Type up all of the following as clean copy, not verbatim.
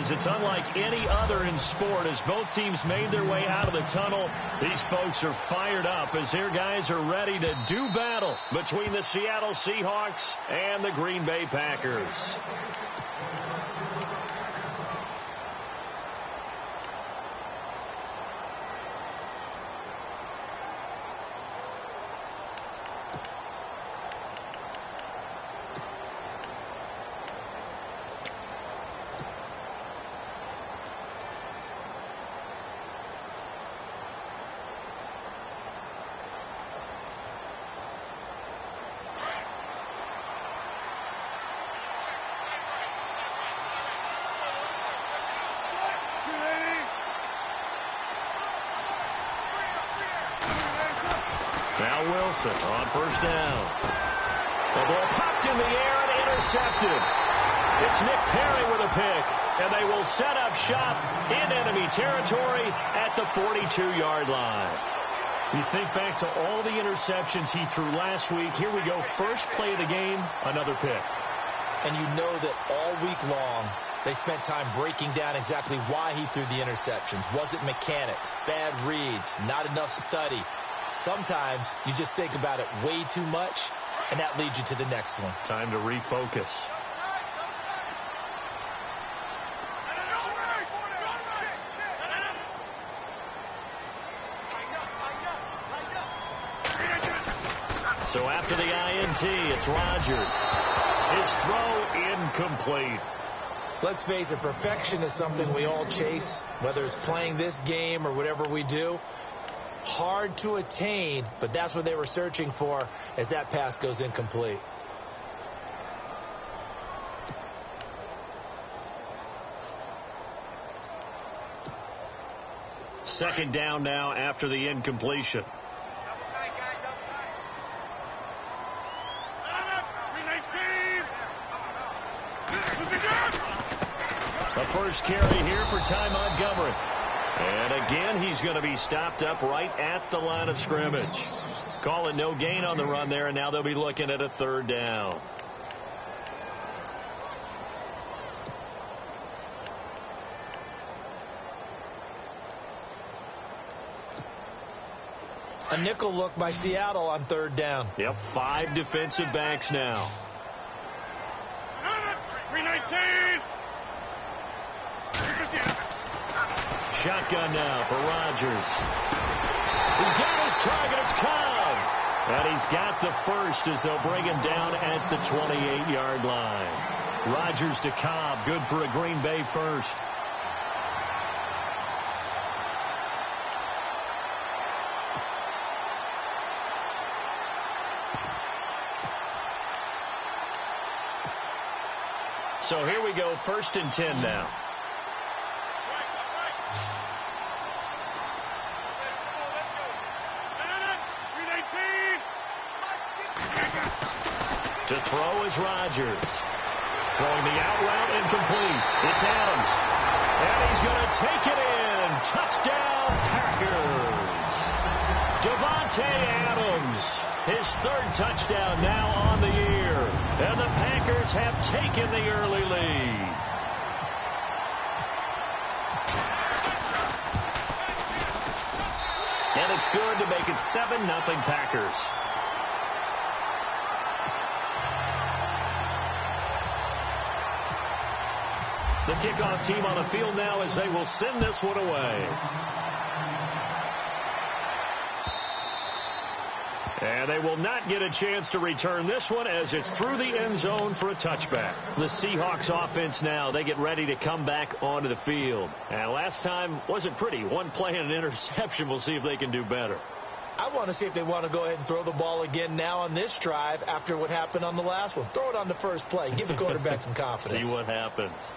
is it's unlike any other in sport. As both teams made their way out of the tunnel, these folks are fired up as their guys are ready to do battle between the Seattle Seahawks and the Green Bay Packers. Now Wilson on first down. The ball popped in the air and intercepted. It's Nick Perry with a pick, and they will set up shop in enemy territory at the 42-yard line. You think back to all the interceptions he threw last week. Here we go. First play of the game, another pick. And you know that all week long, they spent time breaking down exactly why he threw the interceptions. Was it mechanics, bad reads, not enough study? Sometimes you just think about it way too much, and that leads you to the next one. Time to refocus. So after the INT, it's Rodgers. His throw incomplete. Let's face it, perfection is something we all chase, whether it's playing this game or whatever we do. Hard to attain, but that's what they were searching for as that pass goes incomplete. Second down now after the incompletion. The first carry here for Ty Montgomery. And again, he's going to be stopped up right at the line of scrimmage. Call it no gain on the run there, and now they'll be looking at a third down. A nickel look by Seattle on third down. Yep, 5 defensive backs now. 319. Shotgun now for Rodgers. He's got his target. It's Cobb. And he's got the first as they'll bring him down at the 28-yard line. Rodgers to Cobb. Good for a Green Bay first. So here we go, 1st and 10 now. To throw is Rodgers. Throwing the out route incomplete. It's Adams. And he's going to take it in. Touchdown, Packers. Devontae Adams. His 3rd touchdown now on the year. And the Packers have taken the early lead. And it's good to make it 7-0 Packers. The kickoff team on the field now as they will send this one away. And they will not get a chance to return this one as it's through the end zone for a touchback. The Seahawks offense now, they get ready to come back onto the field. And last time wasn't pretty. One play and an interception. We'll see if they can do better. I want to see if they want to go ahead and throw the ball again now on this drive after what happened on the last one. Throw it on the first play. Give the quarterback some confidence. See what happens.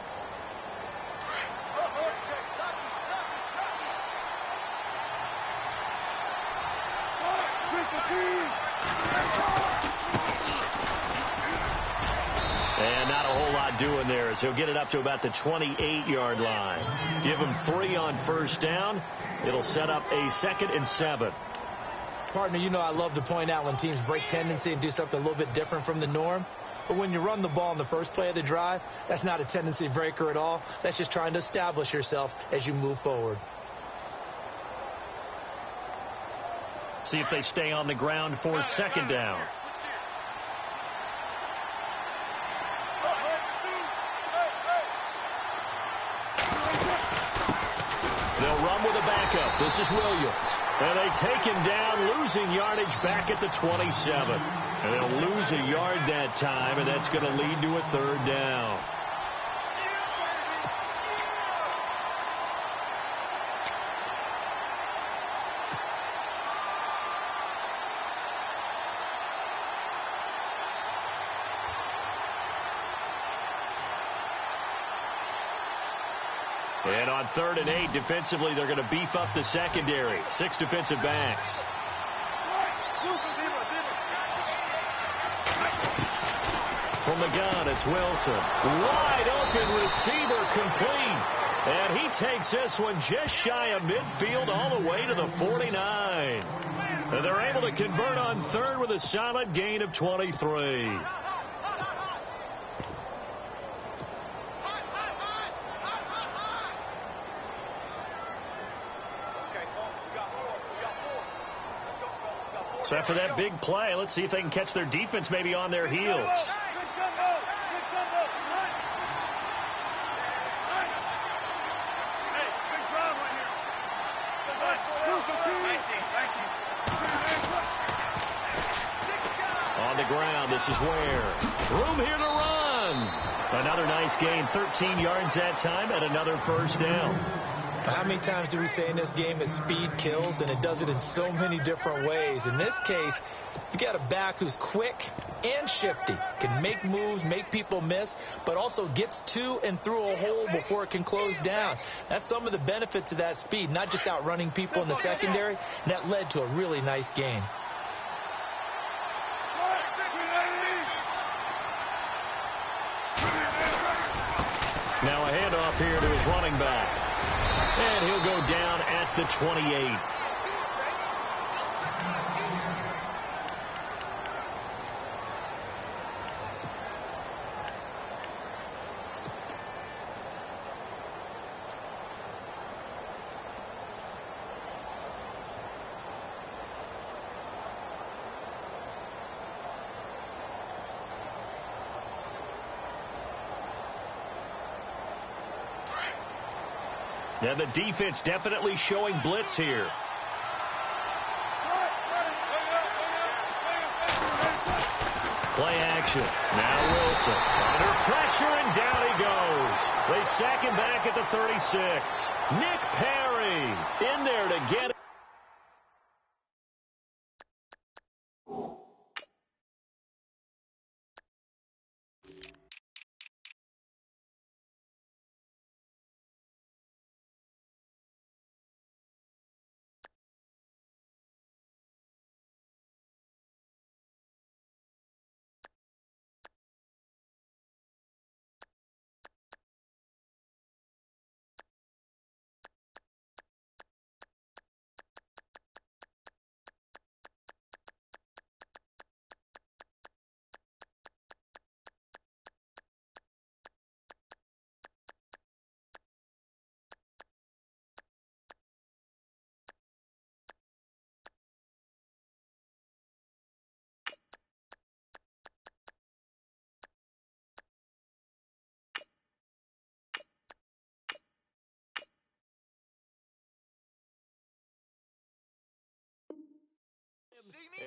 And not a whole lot doing there as he'll get it up to about the 28-yard line. Give him 3 on first down. It'll set up a 2nd and 7. Partner, you know I love to point out when teams break tendency and do something a little bit different from the norm. But when you run the ball in the first play of the drive, that's not a tendency breaker at all. That's just trying to establish yourself as you move forward. See if they stay on the ground for second down. They'll run with a backup. This is Williams. And they take him down, losing yardage back at the 27. And they'll lose a yard that time, and that's going to lead to a third down. And on 3rd and 8, defensively, they're going to beef up the secondary. 6 defensive backs. From the gun, it's Wilson. Wide open receiver, complete. And he takes this one just shy of midfield all the way to the 49. And they're able to convert on 3rd with a solid gain of 23. So after that big play, let's see if they can catch their defense maybe on their heels. On the ground, this is Ware. Room here to run. Another nice gain, 13 yards that time, and another first down. How many times do we say in this game that speed kills, and it does it in so many different ways? In this case, you got a back who's quick and shifty, can make moves, make people miss, but also gets to and through a hole before it can close down. That's some of the benefits of that speed, not just outrunning people in the secondary, and that led to a really nice gain. Now a handoff here to his running back. And he'll go down at the 28. And the defense definitely showing blitz here. Play action. Now Wilson. Under pressure, and down he goes. They sack him back at the 36. Nick Perry in there to get it.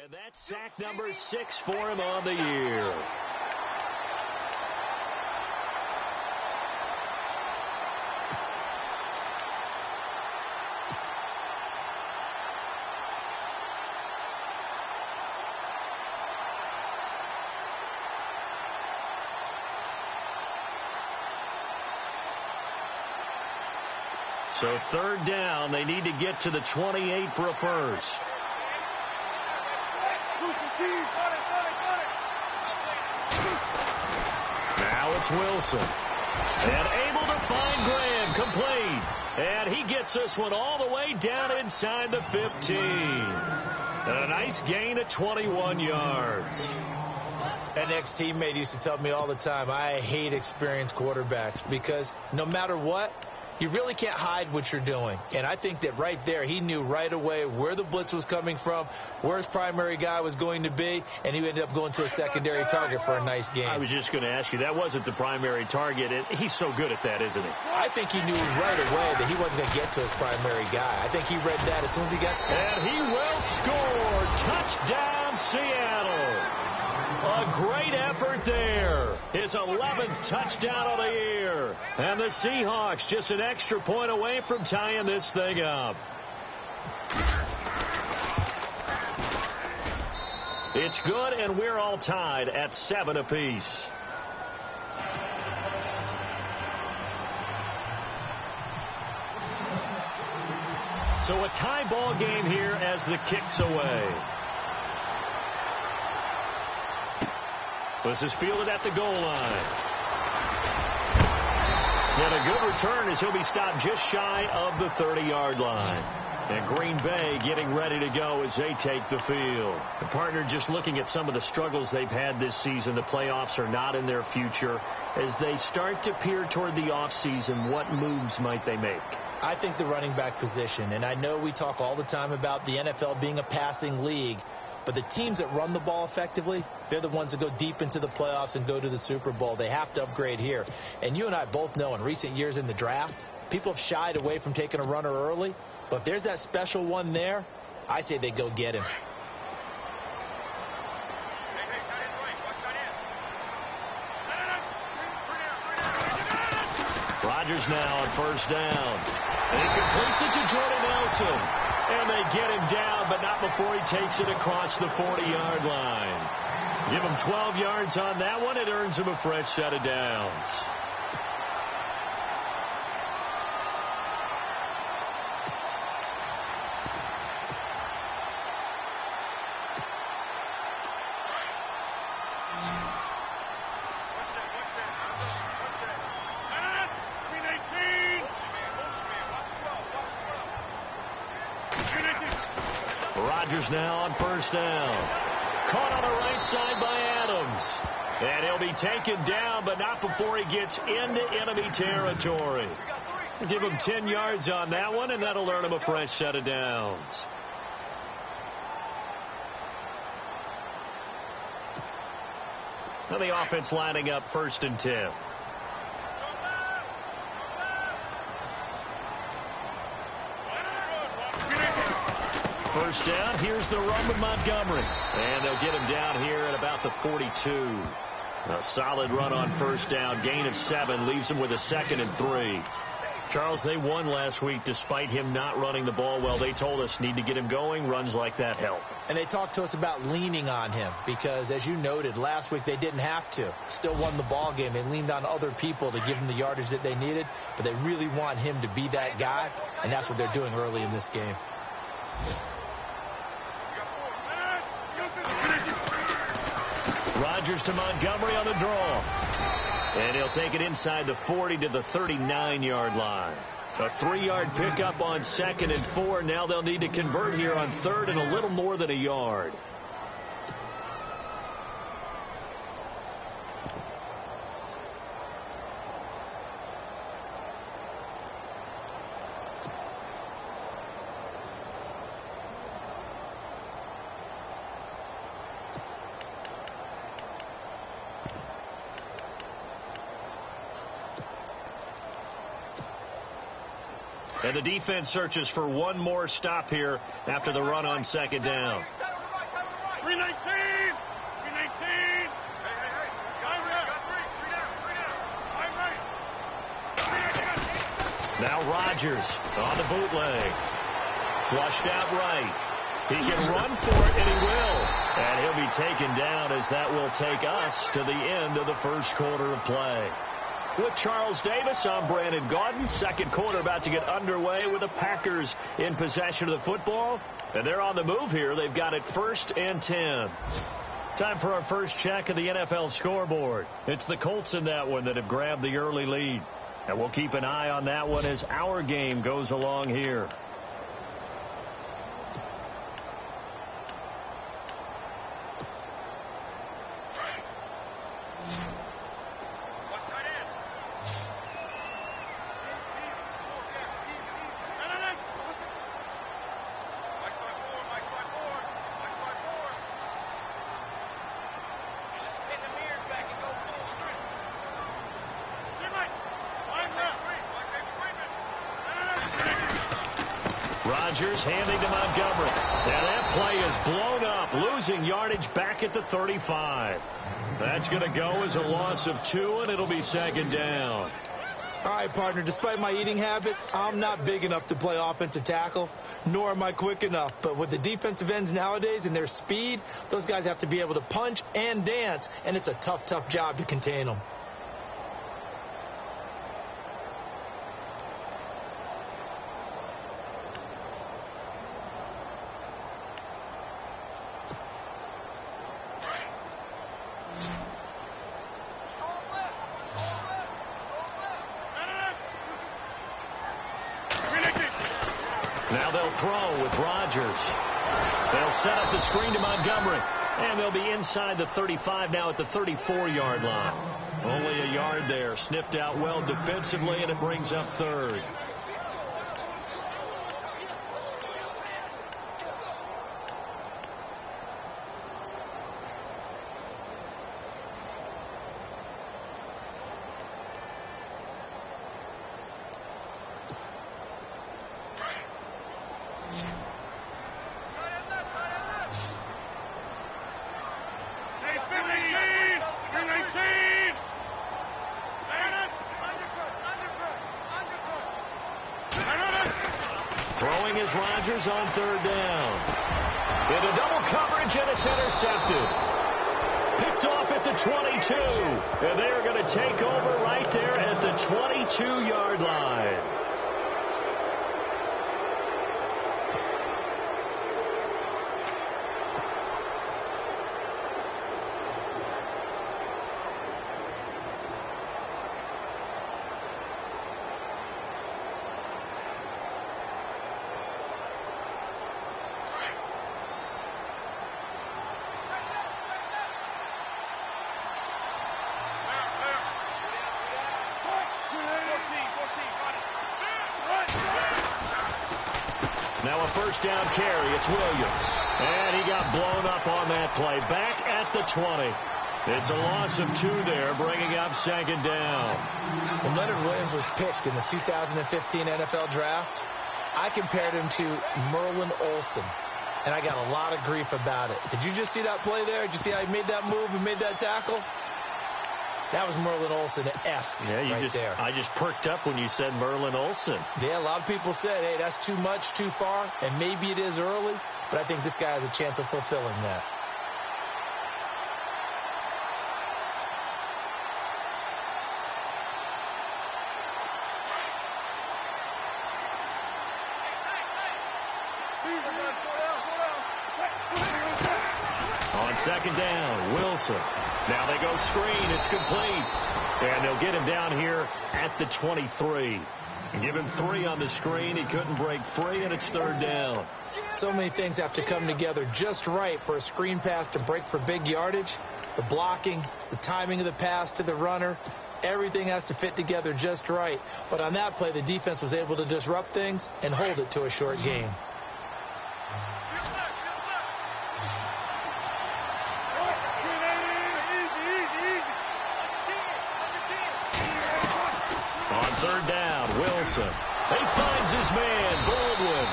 And that's sack number 6 for him on the year. So 3rd down, they need to get to the 28 for a first. Now it's Wilson. And able to find Graham, complete. And he gets this one all the way down inside the 15. And a nice gain of 21 yards. An ex-teammate used to tell me all the time, I hate experienced quarterbacks because no matter what, you really can't hide what you're doing. And I think that right there, he knew right away where the blitz was coming from, where his primary guy was going to be, and he ended up going to a secondary target for a nice game. I was just going to ask you, that wasn't the primary target. And he's so good at that, isn't he? I think he knew right away that he wasn't going to get to his primary guy. I think he read that as soon as he got... And he will score. Touchdown, Seattle. A great effort there. His 11th touchdown of the year. And the Seahawks just an extra point away from tying this thing up. It's good, and we're all tied at 7 apiece. So a tie ball game here as the kick's away. This is fielded at the goal line. And a good return as he'll be stopped just shy of the 30-yard line. And Green Bay getting ready to go as they take the field. The partner just looking at some of the struggles they've had this season. The playoffs are not in their future. As they start to peer toward the offseason, what moves might they make? I think the running back position, and I know we talk all the time about the NFL being a passing league, but the teams that run the ball effectively, they're the ones that go deep into the playoffs and go to the Super Bowl. They have to upgrade here. And you and I both know in recent years in the draft, people have shied away from taking a runner early. But if there's that special one there, I say they go get him. Rodgers now on first down. And he completes it to Jordan Nelson. And they get him down, but not before he takes it across the 40-yard line. Give him 12 yards on that one. It earns him a fresh set of downs. Rodgers now on first down. Caught on the right side by Adams. And he'll be taken down, but not before he gets into enemy territory. Give him 10 yards on that one, and that'll earn him a fresh set of downs. Now the offense lining up 1st and 10. First down, here's the run with Montgomery. And they'll get him down here at about the 42. A solid run on first down. Gain of 7 leaves him with a 2nd and 3. Charles, they won last week despite him not running the ball well. They told us need to get him going. Runs like that help. And they talked to us about leaning on him because, as you noted, last week they didn't have to. Still won the ball game. They leaned on other people to give them the yardage that they needed. But they really want him to be that guy, and that's what they're doing early in this game. Rodgers to Montgomery on the draw. And he'll take it inside the 40 to the 39-yard line. A 3-yard pickup on 2nd and 4. Now they'll need to convert here on 3rd and a little more than a yard. And the defense searches for one more stop here after the run on 2nd down. 319! 319! Now Rodgers on the bootleg. Flushed out right. He can run for it, and he will. And he'll be taken down as that will take us to the end of the first quarter of play. With Charles Davis, I'm Brandon Gaudin. Second quarter about to get underway with the Packers in possession of the football. And they're on the move here. They've got it 1st and 10. Time for our first check of the NFL scoreboard. It's the Colts in that one that have grabbed the early lead. And we'll keep an eye on that one as our game goes along here. Rodgers handing to Montgomery. And that play is blown up, losing yardage back at the 35. That's going to go as a loss of 2, and it'll be second down. All right, partner, despite my eating habits, I'm not big enough to play offensive tackle, nor am I quick enough. But with the defensive ends nowadays and their speed, those guys have to be able to punch and dance, and it's a tough, tough job to contain them. Now they'll throw with Rodgers. They'll set up the screen to Montgomery. And they'll be inside the 35 now at the 34-yard line. Only a yard there. Sniffed out well defensively, and it brings up third. Throwing is Rodgers on third down. Into double coverage, and it's intercepted. Picked off at the 22. And they're going to take over right there at the 22-yard line. Now a first down carry. It's Williams. And he got blown up on that play. Back at the 20. It's a loss of 2 there, bringing up second down. When Leonard Williams was picked in the 2015 NFL Draft, I compared him to Merlin Olsen, and I got a lot of grief about it. Did you just see that play there? Did you see how he made that move and made that tackle? That was Merlin Olsen-esque there. I just perked up when you said Merlin Olsen. Yeah, a lot of people said, hey, that's too much, too far, and maybe it is early, but I think this guy has a chance of fulfilling that. On second down, Wilson. Now they go screen. It's complete. And they'll get him down here at the 23. Give him 3 on the screen. He couldn't break free, and it's third down. So many things have to come together just right for a screen pass to break for big yardage. The blocking, the timing of the pass to the runner, everything has to fit together just right. But on that play, the defense was able to disrupt things and hold it to a short gain. Third down, Wilson. He finds his man, Baldwin.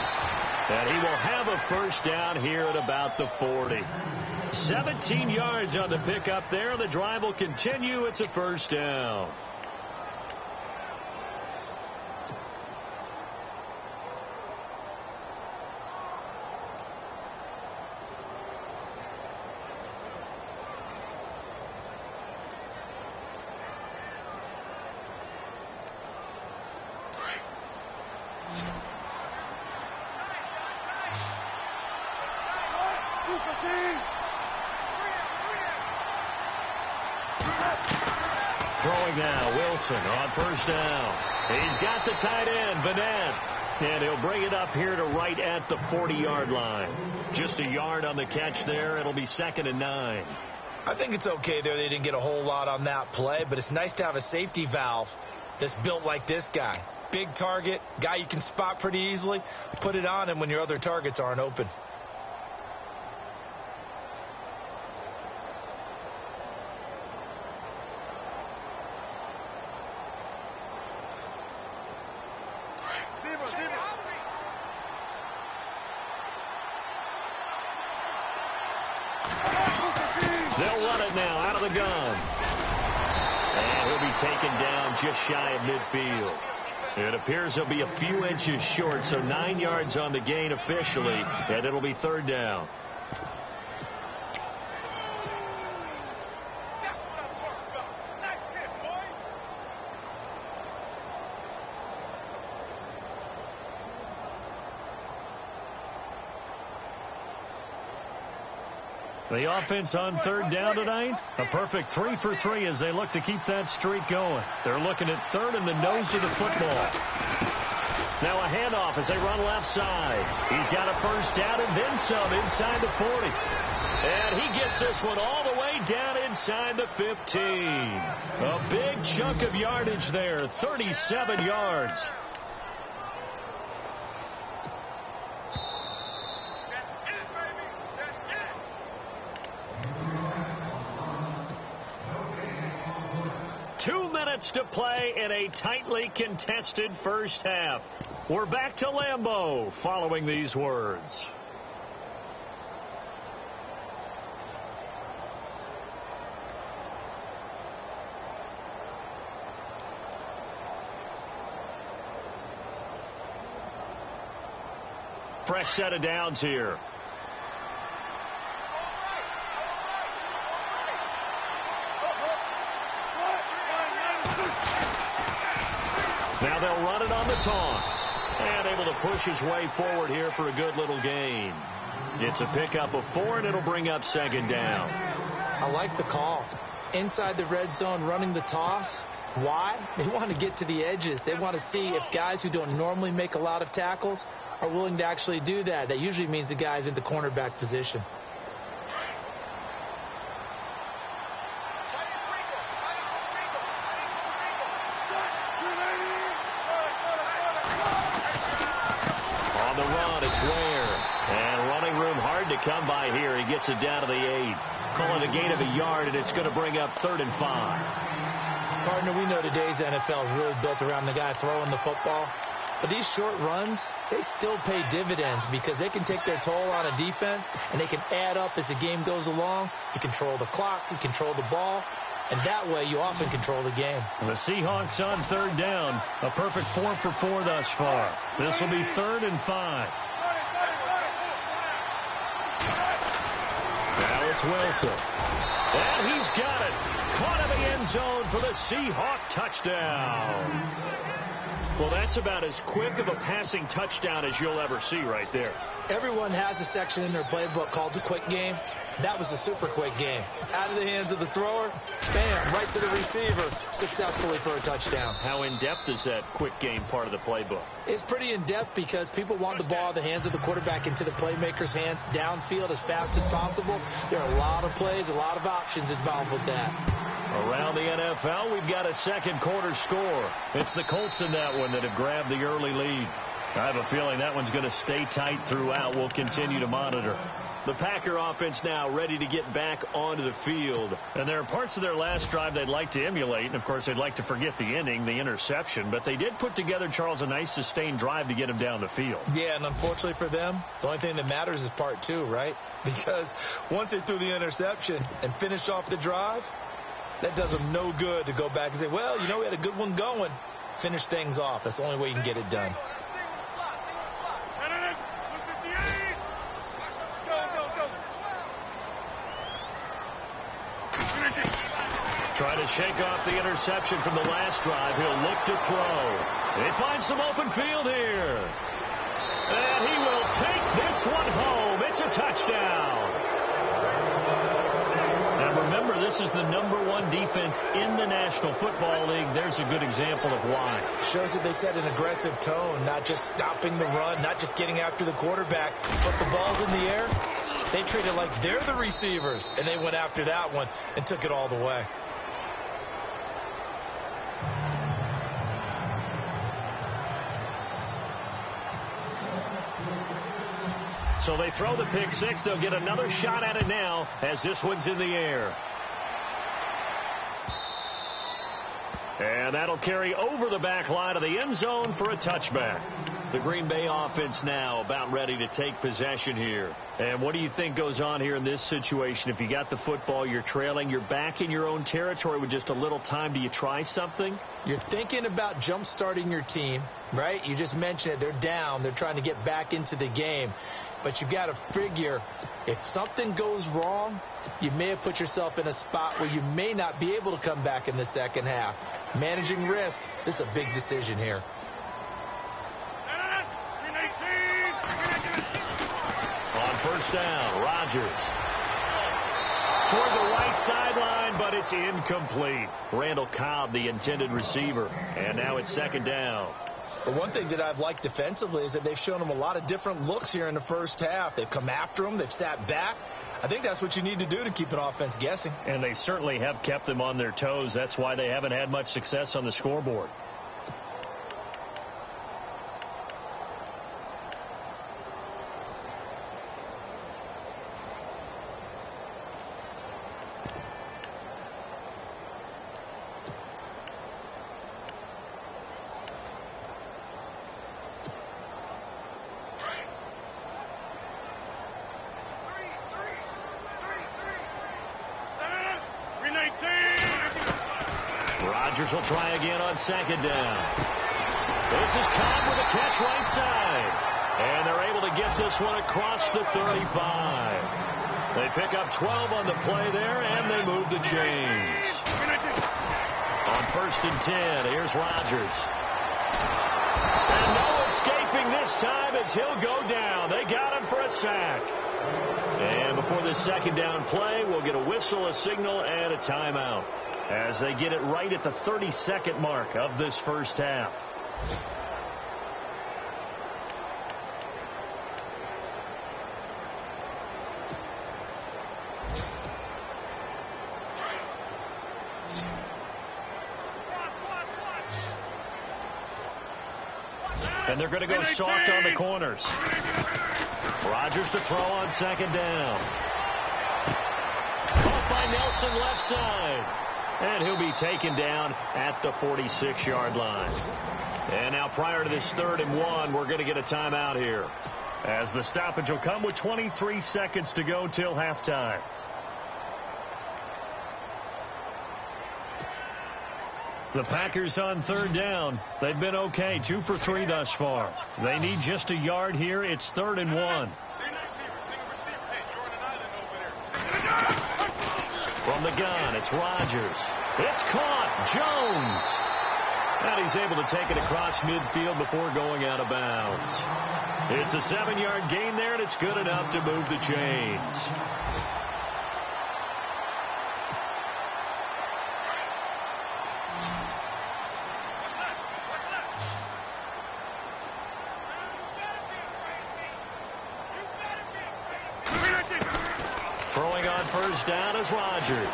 And he will have a first down here at about the 40. 17 yards on the pickup there. The drive will continue. It's a first down. Throwing now, Wilson on first down. He's got the tight end, Vanette. And he'll bring it up here to right at the 40-yard line. Just a yard on the catch there. It'll be 2nd and 9. I think it's okay there. They didn't get a whole lot on that play, but it's nice to have a safety valve that's built like this guy. Big target, guy you can spot pretty easily. Put it on him when your other targets aren't open. gun. And he'll be taken down just shy of midfield. It appears he'll be a few inches short, so 9 yards on the gain officially, and it'll be third down. The offense on third down tonight, a perfect 3 for 3 as they look to keep that streak going. They're looking at third in the nose of the football. Now a handoff as they run left side. He's got a first down and then some inside the 40. And he gets this one all the way down inside the 15. A big chunk of yardage there, 37 yards. To play in a tightly contested first half. We're back to Lambeau following these words. Fresh set of downs here. Now they'll run it on the toss. And able to push his way forward here for a good little gain. It's a pickup of 4, and it'll bring up second down. I like the call. Inside the red zone, running the toss. Why? They want to get to the edges. They want to see if guys who don't normally make a lot of tackles are willing to actually do that. That usually means the guy's in the cornerback position. Come by here. He gets it down to the 8. Call it a gain of a yard, and it's going to bring up 3rd and 5. Partner, we know today's NFL is really built around the guy throwing the football. But these short runs, they still pay dividends because they can take their toll on a defense, and they can add up as the game goes along. You control the clock, you control the ball, and that way you often control the game. The Seahawks on third down. A perfect 4 for 4 thus far. This will be 3rd and 5. Now it's Wilson. And he's got it. Caught in the end zone for the Seahawk touchdown. Well, that's about as quick of a passing touchdown as you'll ever see right there. Everyone has a section in their playbook called the quick game. That was a super quick game. Out of the hands of the thrower, bam, right to the receiver, successfully for a touchdown. How in-depth is that quick game part of the playbook? It's pretty in-depth because people want the ball in the hands of the quarterback into the playmaker's hands downfield as fast as possible. There are a lot of plays, a lot of options involved with that. Around the NFL, we've got a second quarter score. It's the Colts in that one that have grabbed the early lead. I have a feeling that one's going to stay tight throughout. We'll continue to monitor. The Packer offense now ready to get back onto the field. And there are parts of their last drive they'd like to emulate. And, of course, they'd like to forget the inning, the interception. But they did put together, Charles, a nice sustained drive to get him down the field. Yeah, and unfortunately for them, the only thing that matters is part 2, right? Because once they threw the interception and finished off the drive, that does them no good to go back and say, well, you know, we had a good one going. Finish things off. That's the only way you can get it done. Trying to shake off the interception from the last drive. He'll look to throw. They find some open field here. And he will take this one home. It's a touchdown. And remember, this is the #1 defense in the National Football League. There's a good example of why. Shows that they set an aggressive tone, not just stopping the run, not just getting after the quarterback, but the ball's in the air. They treat it like they're the receivers, and they went after that one and took it all the way. So they throw the pick six. They'll get another shot at it now as this one's in the air. And that'll carry over the back line of the end zone for a touchback. The Green Bay offense now about ready to take possession here. And what do you think goes on here in this situation? If you got the football, you're trailing, you're back in your own territory with just a little time. Do you try something? You're thinking about jump-starting your team, right? You just mentioned it. They're down. They're trying to get back into the game. But you got to figure if something goes wrong, you may have put yourself in a spot where you may not be able to come back in the second half. Managing risk, this is a big decision here. On first down, Rodgers. Toward the right sideline, but it's incomplete. Randall Cobb, the intended receiver. And now it's second down. But one thing that I've liked defensively is that they've shown them a lot of different looks here in the first half. They've come after them. They've sat back. I think that's what you need to do to keep an offense guessing. And they certainly have kept them on their toes. That's why they haven't had much success on the scoreboard. Rodgers will try again on second down. This is Cobb with a catch right side. And they're able to get this one across the 35. They pick up 12 on the play there, and they move the chains. On first and 10, here's Rodgers. And no escaping this time as he'll go down. They got him for a sack. And before the second down play, we'll get a whistle, a signal, and a timeout as they get it right at the 30-second mark of this first half. And they're going to go soft on the corners. Rodgers to throw on second down. Caught by Nelson left side. And he'll be taken down at the 46-yard line. And now prior to this 3rd and 1, we're going to get a timeout here, as the stoppage will come with 23 seconds to go till halftime. The Packers on 3rd down. They've been okay, 2 for 3 thus far. They need just a yard here. It's 3rd and 1. From the gun, it's Rodgers. It's caught. Jones. And he's able to take it across midfield before going out of bounds. It's a 7-yard gain there, and it's good enough to move the chains. Throwing on first down is Rodgers.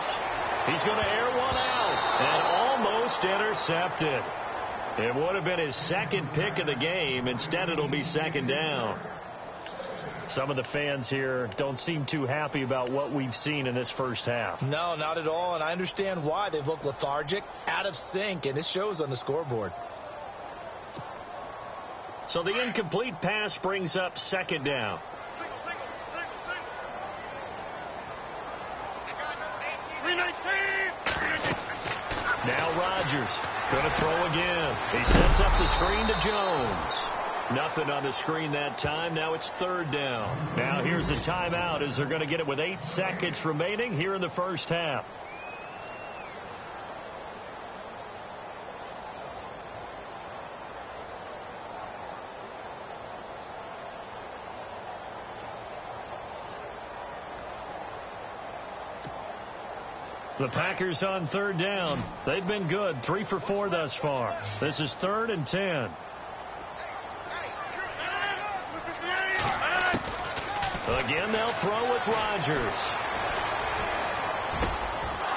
He's going to air one out and almost intercepted. It would have been his second pick of the game. Instead, it'll be second down. Some of the fans here don't seem too happy about what we've seen in this first half. No, not at all, and I understand why. They've looked lethargic, out of sync, and it shows on the scoreboard. So the incomplete pass brings up second down. Now Rodgers going to throw again. He sets up the screen to Jones. Nothing on the screen that time. Now it's 3rd down. Now here's the timeout as they're going to get it with 8 seconds remaining here in the first half. The Packers on 3rd down. They've been good, 3 for 4 thus far. This is 3rd and 10. Again, they'll throw with Rodgers.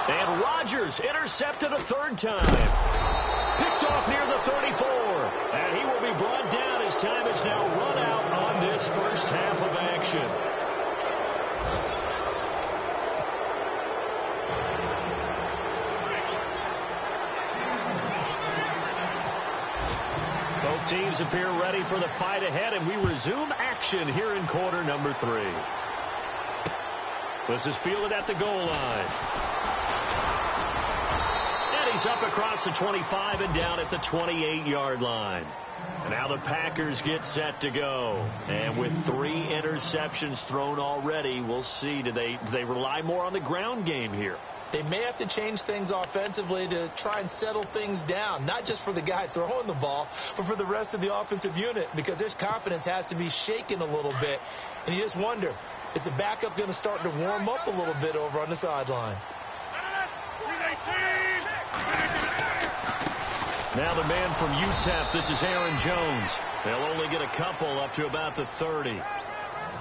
And Rodgers intercepted a 3rd time. Picked off near the 34. And he will be brought down as time is now run out on this first half of action. Both teams appear ready for the fight ahead, and we resume action here in quarter number 3. This is fielded at the goal line. And he's up across the 25 and down at the 28-yard line. And now the Packers get set to go. And with 3 interceptions thrown already, we'll see. Do they rely more on the ground game here? They may have to change things offensively to try and settle things down, not just for the guy throwing the ball, but for the rest of the offensive unit, because their confidence has to be shaken a little bit. And you just wonder, is the backup going to start to warm up a little bit over on the sideline? Now the man from UTEP, this is Aaron Jones. They'll only get a couple up to about the 30.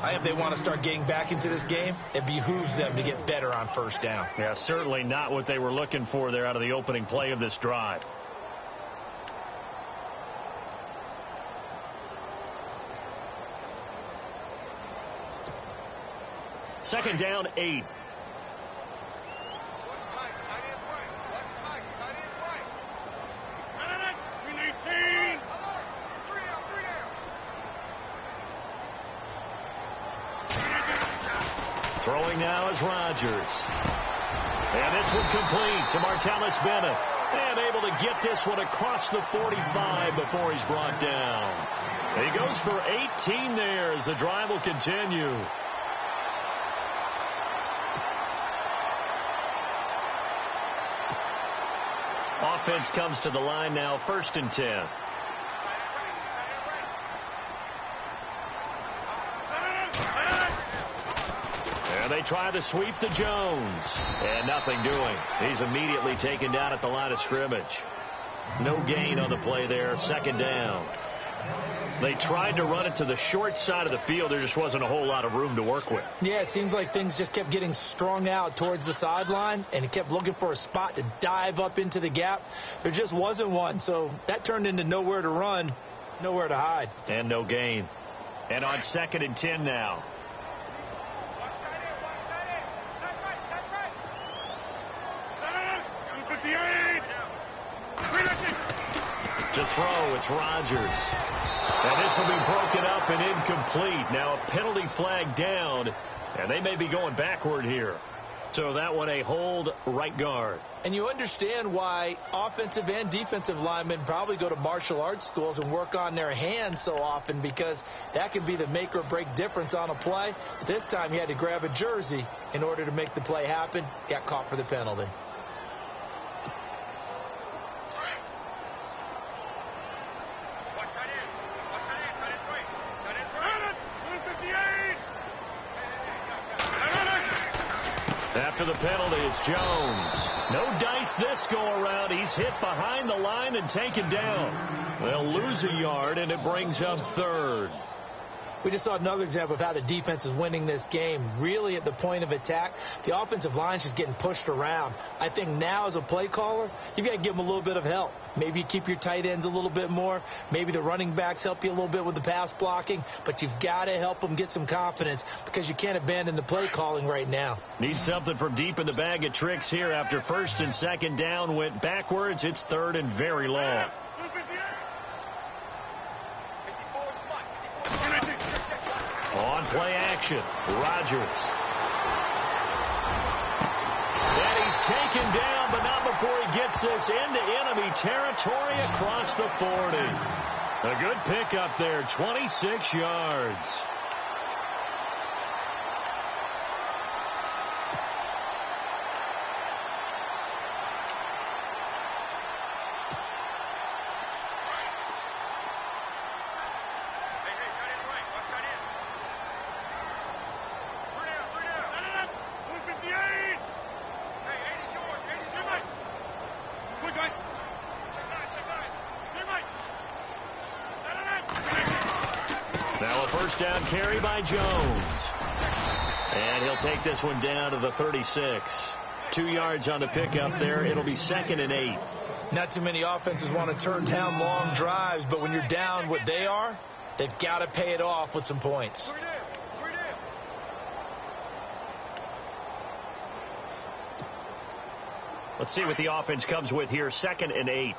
If they want to start getting back into this game, it behooves them to get better on first down. Yeah, certainly not what they were looking for there out of the opening play of this drive. Second down, 8. Throwing now is Rodgers. And this one complete to Martellus Bennett. And able to get this one across the 45 before he's brought down. He goes for 18 there as the drive will continue. Offense comes to the line now, 1st and 10. They try to sweep to Jones. And nothing doing. He's immediately taken down at the line of scrimmage. No gain on the play there. 2nd down. They tried to run it to the short side of the field. There just wasn't a whole lot of room to work with. Yeah, it seems like things just kept getting strung out towards the sideline, and he kept looking for a spot to dive up into the gap. There just wasn't one, so that turned into nowhere to run, nowhere to hide. And no gain. And on 2nd and 10 now. To throw, it's Rodgers. And this will be broken up and incomplete. Now a penalty flag down, and they may be going backward here. So that one a hold right guard. And you understand why offensive and defensive linemen probably go to martial arts schools and work on their hands so often, because that can be the make or break difference on a play. This time he had to grab a jersey in order to make the play happen. Got caught for the penalty. After the penalty, it's Jones. No dice this go-around. He's hit behind the line and taken down. They'll lose a yard, and it brings up 3rd. We just saw another example of how the defense is winning this game. Really at the point of attack, the offensive line's just getting pushed around. I think now as a play caller, you've got to give them a little bit of help. Maybe you keep your tight ends a little bit more. Maybe the running backs help you a little bit with the pass blocking. But you've got to help them get some confidence, because you can't abandon the play calling right now. Need something from deep in the bag of tricks here. After 1st and 2nd down went backwards, it's 3rd and very long. On play action, Rodgers. And he's taken down, but not before he gets this into enemy territory across the 40. A good pickup there, 26 yards. Now a 1st down carry by Jones. And he'll take this one down to the 36. 2 yards on the pickup there. It'll be 2nd and 8. Not too many offenses want to turn down long drives, but when you're down what they are, they've got to pay it off with some points. Let's see what the offense comes with here. 2nd and 8.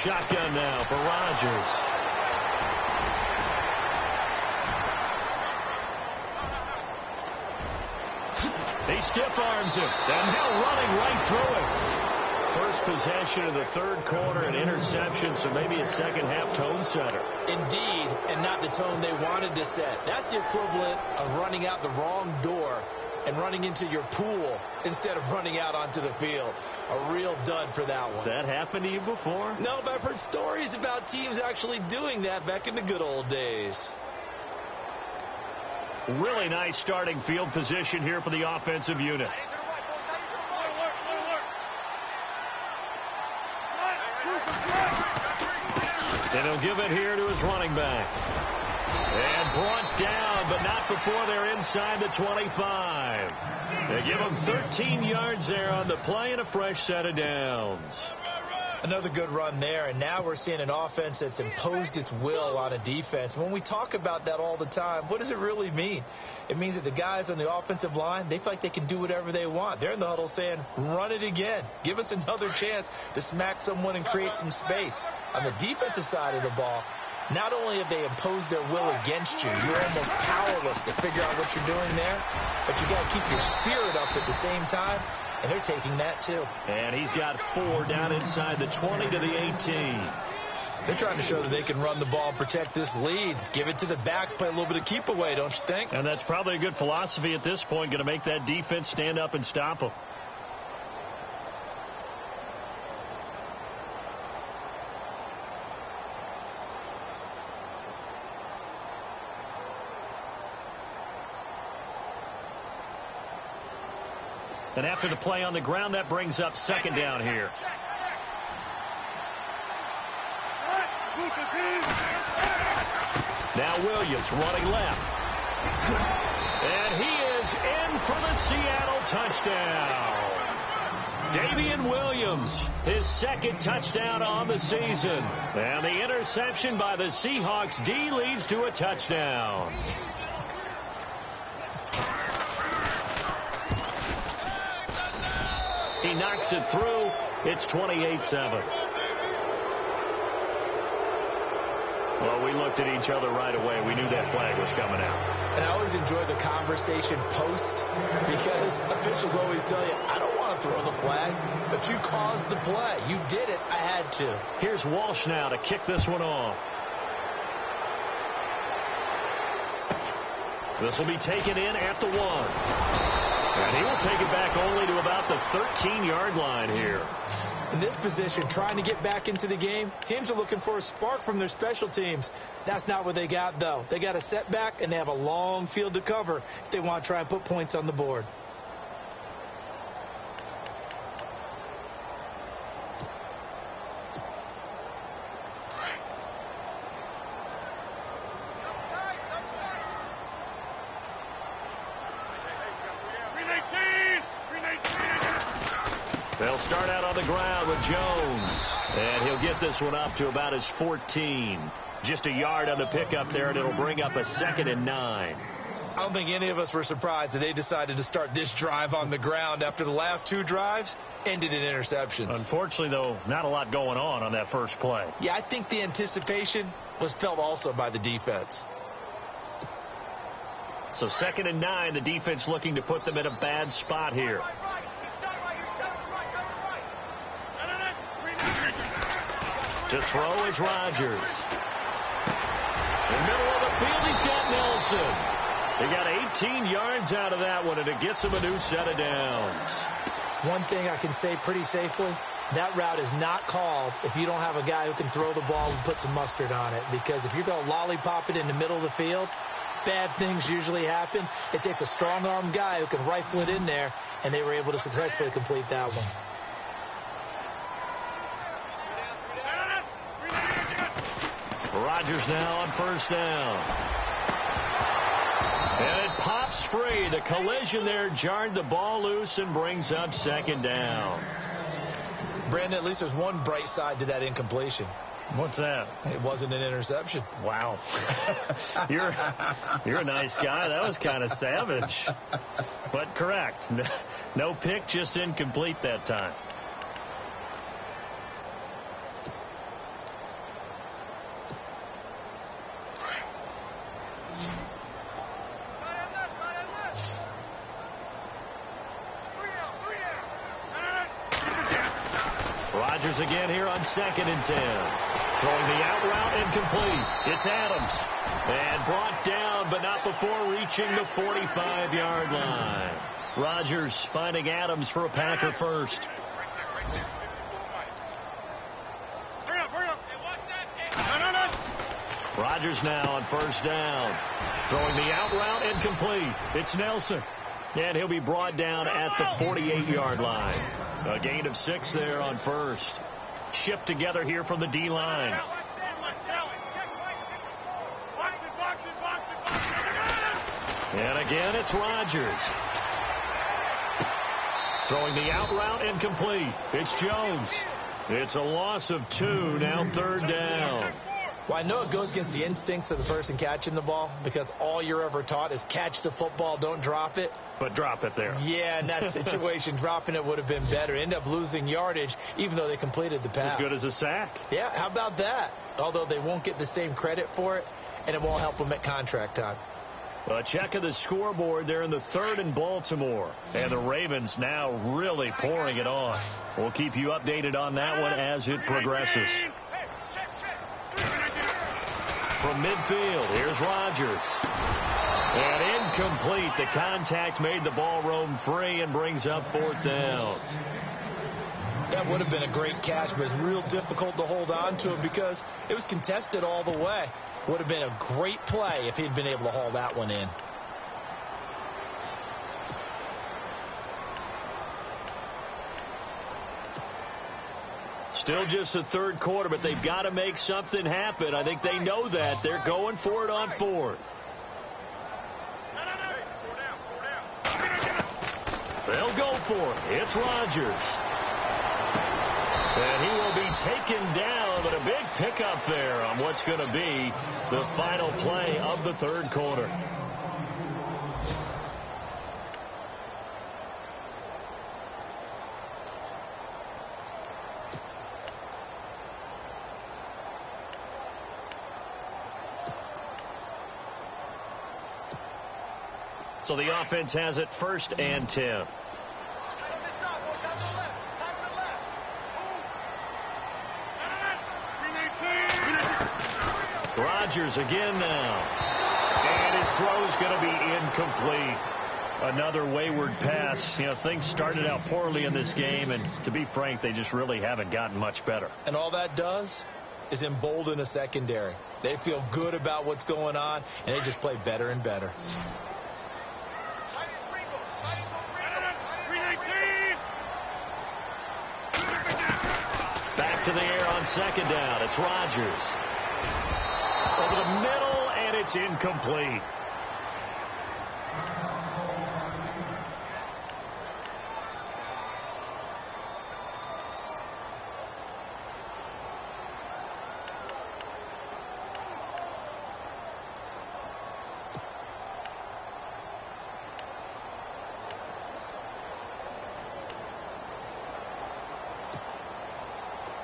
shotgun now for Rodgers. He stiff arms him, and now running right through it. First possession of the third quarter, an interception, so maybe a second-half tone setter. Indeed, and not the tone they wanted to set. That's the equivalent of running out the wrong door and running into your pool instead of running out onto the field. A real dud for that one. Has that happened to you before? No, but I've heard stories about teams actually doing that back in the good old days. Really nice starting field position here for the offensive unit. And he'll give it here to his running back. And brought down, but not before they're inside the 25. They give him 13 yards there on the play and a fresh set of downs. Another good run there, and now we're seeing an offense that's imposed its will on a defense. When we talk about that all the time, what does it really mean? It means that the guys on the offensive line, they feel like they can do whatever they want. They're in the huddle saying, run it again. Give us another chance to smack someone and create some space. On the defensive side of the ball, not only have they imposed their will against you, you're almost powerless to figure out what you're doing there, but you got to keep your spirit up at the same time. And they're taking that, too. And he's got 4 down inside the 20 to the 18. They're trying to show that they can run the ball and protect this lead. Give it to the backs, play a little bit of keep away, don't you think? And that's probably a good philosophy at this point, going to make that defense stand up and stop them. And after the play on the ground, that brings up second down here. Now Williams running left. And he is in for the Seattle touchdown. Damian Williams, his second touchdown on the season. And the interception by the Seahawks D leads to a touchdown. He knocks it through. It's 28-7. Well, we looked at each other right away. We knew that flag was coming out. And I always enjoy the conversation post because officials always tell you, I don't want to throw the flag, but you caused the play. You did it. I had to. Here's Walsh now to kick this one off. This will be taken in at the 1. And he will take it back only to about the 13-yard line here. In this position, trying to get back into the game, teams are looking for a spark from their special teams. That's not what they got, though. They got a setback, and they have a long field to cover if they want to try and put points on the board. They'll start out on the ground with Jones. And he'll get this one up to about his 14. Just a yard on the pickup there, and it'll bring up a 2nd and 9. I don't think any of us were surprised that they decided to start this drive on the ground after the last 2 drives ended in interceptions. Unfortunately, though, not a lot going on that first play. Yeah, I think the anticipation was felt also by the defense. So 2nd and 9, the defense looking to put them in a bad spot here. To throw is Rodgers. In the middle of the field, he's got Nelson. He got 18 yards out of that one, and it gets him a new set of downs. One thing I can say pretty safely, that route is not called if you don't have a guy who can throw the ball and put some mustard on it. Because if you're going to lollipop it in the middle of the field, bad things usually happen. It takes a strong-armed guy who can rifle it in there, and they were able to successfully complete that one. Rodgers now on first down. And it pops free. The collision there jarred the ball loose and brings up 2nd down. Brandon, at least there's one bright side to that incompletion. What's that? It wasn't an interception. Wow. You're a nice guy. That was kind of savage. But correct. No pick, just incomplete that time. Rodgers again here on 2nd and 10. Throwing the out route incomplete. It's Adams. And brought down, but not before reaching the 45-yard line. Rodgers finding Adams for a Packer first. Rodgers now on 1st down. Throwing the out route incomplete. It's Nelson. And he'll be brought down at the 48-yard line. A gain of 6 there on 1st. Shipped together here from the D-line. And again, it's Rodgers. Throwing the out route incomplete. It's Jones. It's a loss of 2, now 3rd down. Well, I know it goes against the instincts of the person catching the ball because all you're ever taught is catch the football, don't drop it. But drop it there. Yeah, in that situation, dropping it would have been better. End up losing yardage, even though they completed the pass. As good as a sack. Yeah, how about that? Although they won't get the same credit for it, and it won't help them at contract time. A check of the scoreboard there in the 3rd in Baltimore. And the Ravens now really pouring it on. We'll keep you updated on that one as it progresses. From midfield, here's Rodgers. And incomplete. The contact made the ball roam free and brings up 4th down. That would have been a great catch, but it's real difficult to hold on to it because it was contested all the way. Would have been a great play if he'd been able to haul that one in. Still just the 3rd quarter, but they've got to make something happen. I think they know that. They're going for it on 4th. They'll go for it. It's Rodgers. And he will be taken down, but a big pickup there on what's going to be the final play of the 3rd quarter. So the offense has it 1st and 10. Rodgers again now. And his throw is going to be incomplete. Another wayward pass. You know, things started out poorly in this game, and to be frank, they just really haven't gotten much better. And all that does is embolden a secondary. They feel good about what's going on, and they just play better and better. Back to the air on 2nd down. It's Rodgers. Over the middle, and it's incomplete.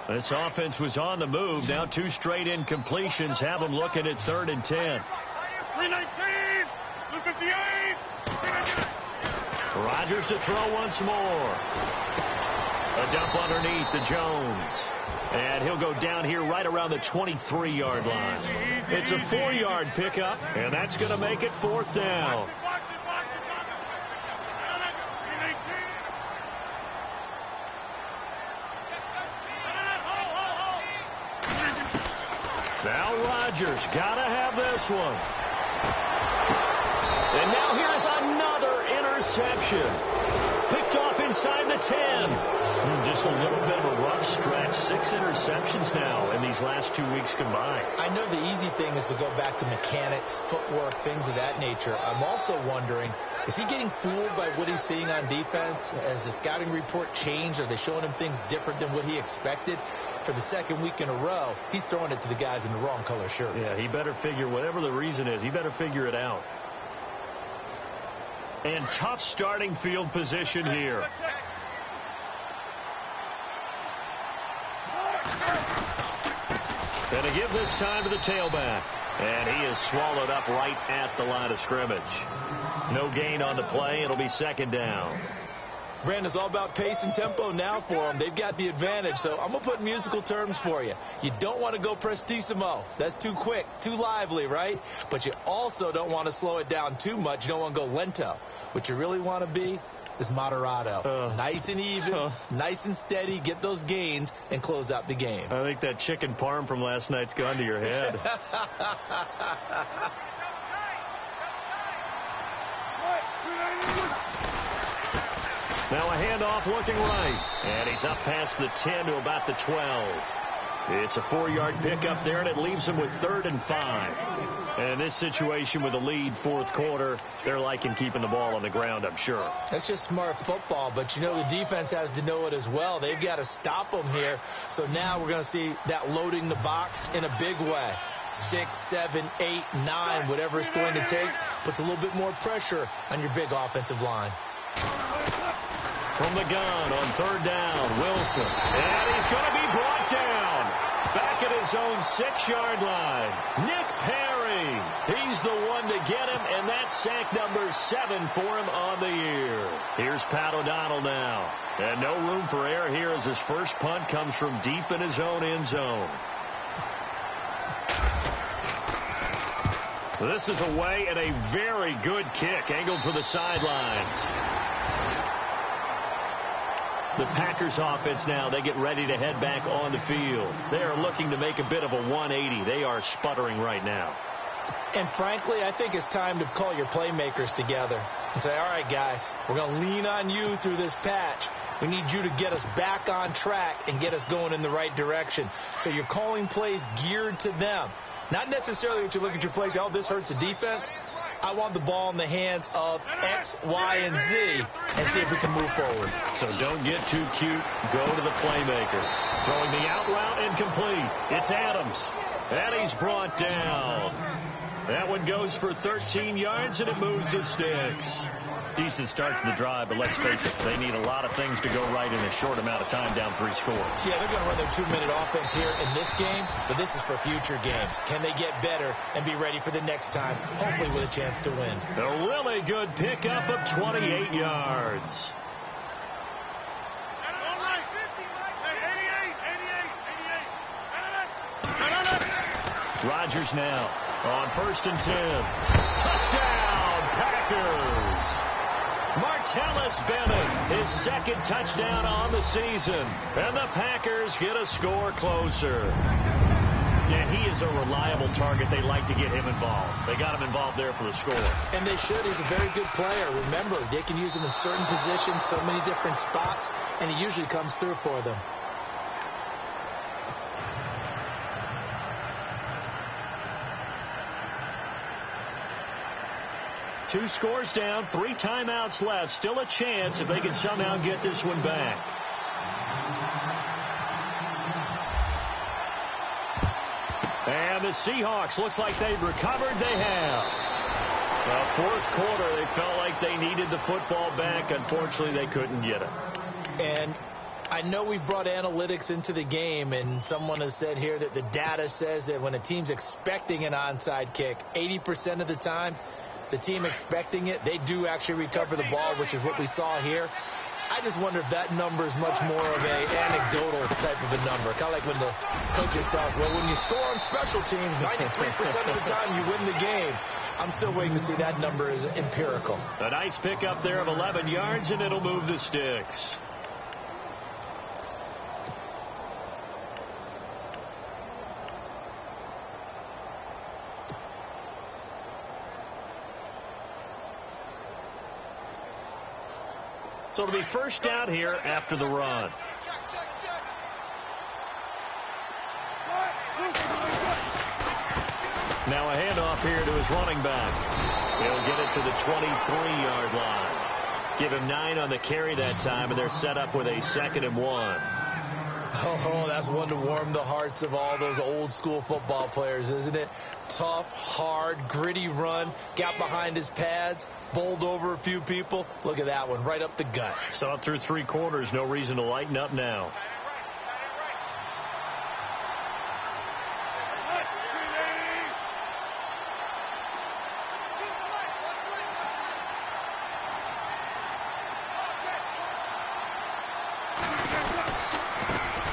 This offense was on the move. Now 2 straight incompletions have them looking at 3rd and 10. 319, 258. Rodgers to throw once more. A dump underneath to Jones. And he'll go down here right around the 23-yard line. It's a 4-yard pickup, and that's going to make it 4th down. Now Rodgers got to have this one. And now here's another interception. Picked off inside the 10. Just a little bit of a rough stretch. 6 interceptions now in these last 2 weeks combined. I know the easy thing is to go back to mechanics, footwork, things of that nature. I'm also wondering, is he getting fooled by what he's seeing on defense? Has the scouting report changed? Are they showing him things different than what he expected? For the 2nd week in a row, he's throwing it to the guys in the wrong color shirts. Yeah, he better figure, whatever the reason is, he better figure it out. And tough starting field position here. And to give this time to the tailback. And he is swallowed up right at the line of scrimmage. No gain on the play. It'll be 2nd down. Brandon, it's all about pace and tempo now for them. They've got the advantage. So I'm going to put musical terms for you. You don't want to go prestissimo. That's too quick, too lively, right? But you also don't want to slow it down too much. You don't want to go lento. What you really want to be is moderato. Nice and even, nice and steady. Get those gains and close out the game. I think that chicken parm from last night's gone to your head. Now a handoff looking right. And he's up past the 10 to about the 12. It's a 4-yard pickup there, and it leaves him with 3rd and 5. And in this situation with a lead, fourth quarter, they're liking keeping the ball on the ground, I'm sure. That's just smart football, but, you know, the defense has to know it as well. They've got to stop them here. So now we're going to see that loading the box in a big way. 6, 7, 8, 9, whatever it's going to take, puts a little bit more pressure on your big offensive line. From the gun on 3rd down, Wilson. And he's going to be brought down. Back at his own 6-yard line. Nick Perry. He's the one to get him, and that's sack number 7 for him on the year. Here's Pat O'Donnell now. And no room for error here as his first punt comes from deep in his own end zone. This is away and a very good kick, angled for the sidelines. The Packers offense now, they get ready to head back on the field. They are looking to make a bit of a 180. They are sputtering right now. And frankly, I think it's time to call your playmakers together and say, all right, guys, we're going to lean on you through this patch. We need you to get us back on track and get us going in the right direction. So you're calling plays geared to them. Not necessarily that you look at your plays, oh, this hurts the defense. I want the ball in the hands of X, Y, and Z and see if we can move forward. So don't get too cute. Go to the playmakers. Throwing the out route incomplete. It's Adams. And he's brought down. That one goes for 13 yards, and it moves the sticks. Decent start to the drive, but let's face it, they need a lot of things to go right in a short amount of time, down 3 scores. Yeah, they're going to run their 2-minute offense here in this game, but this is for future games. Can they get better and be ready for the next time, hopefully with a chance to win? A really good pickup of 28 yards. Rodgers now on 1st and 10. Touchdown, Packers. Martellus Bennett, his 2nd touchdown on the season. And the Packers get a score closer. Yeah, he is a reliable target. They like to get him involved. They got him involved there for the score. And they should. He's a very good player. Remember, they can use him in certain positions, so many different spots, and he usually comes through for them. Two scores down, 3 timeouts left. Still a chance if they can somehow get this one back. And the Seahawks, looks like they've recovered. They have. Well, 4th quarter, they felt like they needed the football back. Unfortunately, they couldn't get it. And I know we've brought analytics into the game, and someone has said here that the data says that when a team's expecting an onside kick, 80% of the time, the team expecting it, they do actually recover the ball, which is what we saw here. I just wonder if that number is much more of a anecdotal type of a number. Kind of like when the coaches tell us, well, when you score on special teams, 93% of the time you win the game. I'm still waiting to see that number is empirical. A nice pickup there of 11 yards, and it'll move the sticks. So it'll be first down here after the run. Now a handoff here to his running back. He'll get it to the 23-yard line. Give him 9 on the carry that time, and they're set up with a 2nd and 1. Oh, that's one to warm the hearts of all those old school football players, isn't it? Tough, hard, gritty run. Got behind his pads, bowled over a few people. Look at that one, right up the gut. Saw it through 3 quarters. No reason to lighten up now.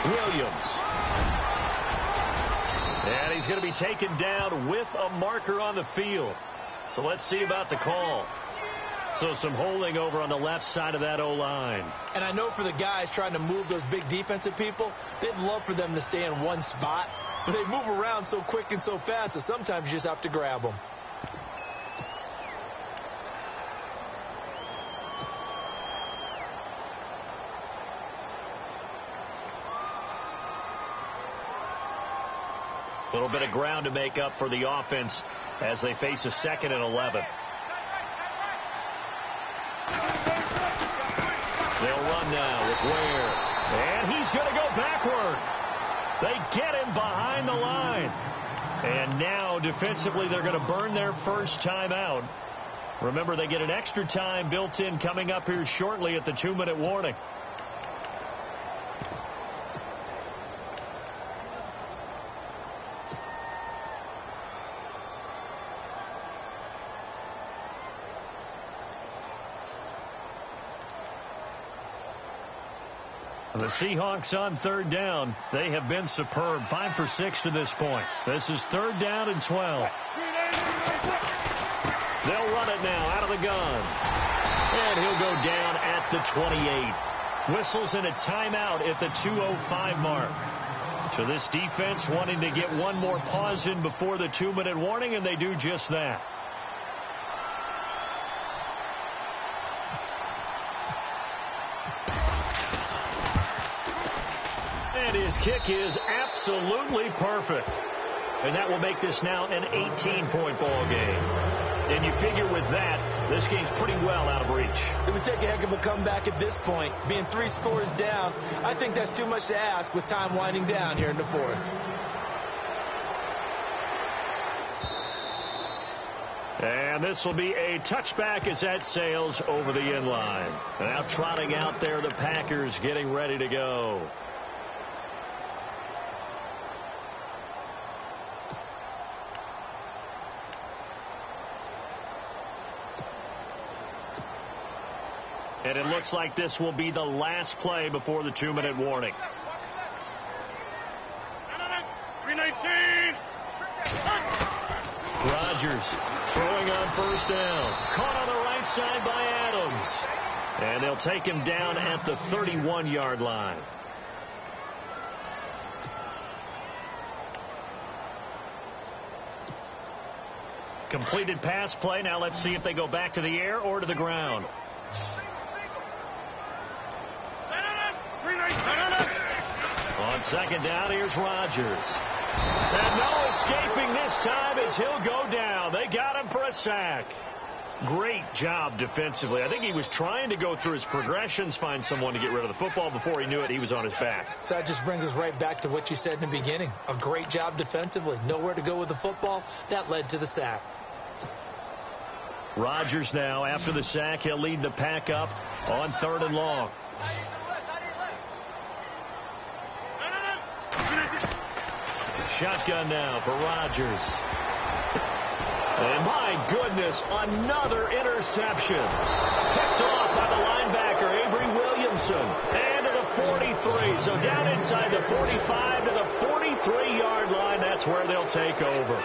Williams. And he's going to be taken down with a marker on the field. So let's see about the call. So some holding over on the left side of that O-line. And I know for the guys trying to move those big defensive people, they'd love for them to stay in one spot. But they move around so quick and so fast that sometimes you just have to grab them. A little bit of ground to make up for the offense as they face a 2nd and 11. They'll run now with Ware. And he's going to go backward. They get him behind the line. And now defensively they're going to burn their first timeout. Remember, they get an extra time built in coming up here shortly at the 2-minute warning. The Seahawks on 3rd down. They have been superb. 5 for 6 to this point. This is 3rd down and 12. They'll run it now out of the gun. And he'll go down at the 28. Whistles in a timeout at the 2:05 mark. So this defense wanting to get one more pause in before the 2-minute warning, and they do just that. And his kick is absolutely perfect. And that will make this now an 18-point ball game. And you figure with that, this game's pretty well out of reach. It would take a heck of a comeback at this point. Being 3 scores down, I think that's too much to ask with time winding down here in the 4th. And this will be a touchback as that sails over the end line. Now trotting out there, the Packers getting ready to go. And it looks like this will be the last play before the 2-minute warning. 319. Rodgers throwing on 1st down. Caught on the right side by Adams. And they'll take him down at the 31-yard line. Completed pass play. Now let's see if they go back to the air or to the ground. On 2nd down, here's Rodgers. And no escaping this time as he'll go down. They got him for a sack. Great job defensively. I think he was trying to go through his progressions, find someone to get rid of the football. Before he knew it, he was on his back. So that just brings us right back to what you said in the beginning. A great job defensively. Nowhere to go with the football. That led to the sack. Rodgers now, after the sack, he'll lead the pack up on 3rd and long. Shotgun now for Rodgers. And my goodness, another interception. Picked off by the linebacker, Avery Williamson. And to the 43. So down inside the 45 to the 43-yard line. That's where they'll take over.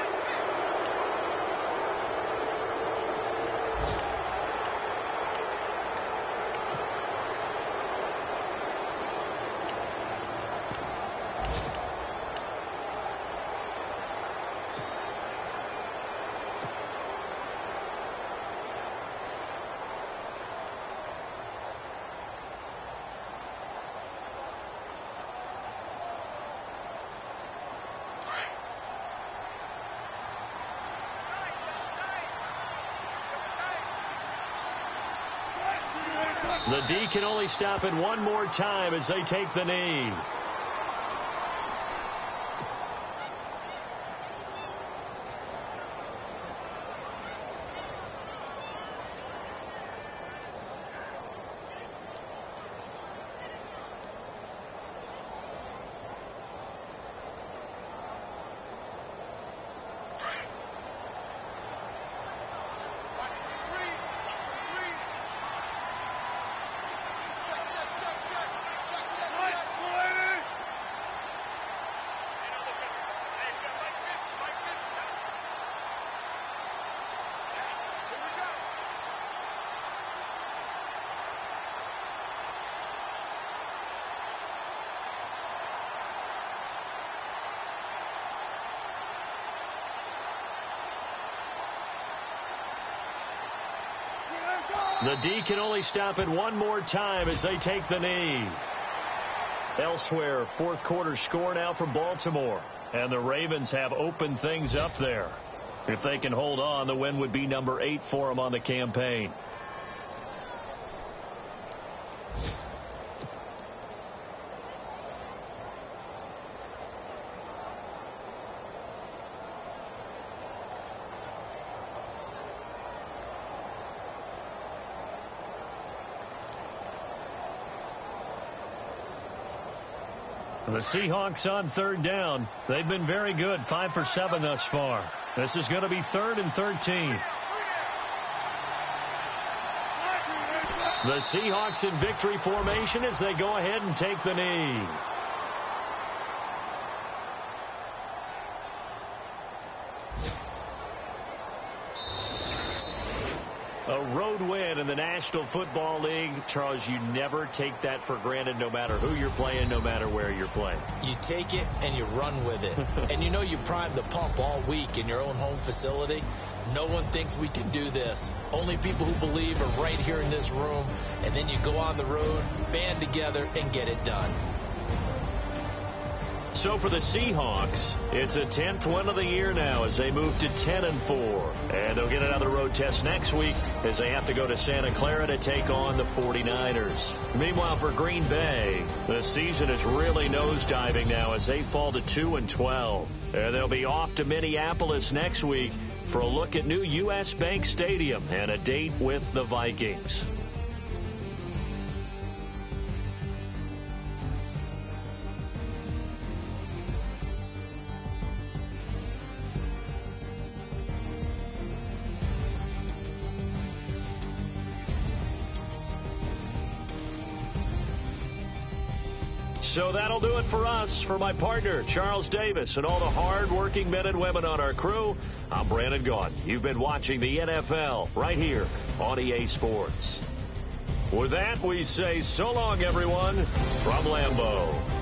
The D can only stop it one more time as they take the knee. The D can only stop it one more time as they take the knee. Elsewhere, fourth quarter score now from Baltimore. And the Ravens have opened things up there. If they can hold on, the win would be number 8 for them on the campaign. The Seahawks on third down. They've been very good, 5 for 7 thus far. This is going to be 3rd and 13. The Seahawks in victory formation as they go ahead and take the knee. A road win in the National Football League. Charles, you never take that for granted no matter who you're playing, no matter where you're playing. You take it and you run with it. And you know you primed the pump all week in your own home facility. No one thinks we can do this. Only people who believe are right here in this room. And then you go on the road, band together, and get it done. So for the Seahawks, it's a 10th win of the year now as they move to 10-4. And they'll get another road test next week as they have to go to Santa Clara to take on the 49ers. Meanwhile, for Green Bay, the season is really nosediving now as they fall to 2-12. And they'll be off to Minneapolis next week for a look at new U.S. Bank Stadium and a date with the Vikings. So that'll do it for us. For my partner, Charles Davis, and all the hard-working men and women on our crew, I'm Brandon Gaudin. You've been watching the NFL right here on EA Sports. With that, we say so long, everyone, from Lambeau.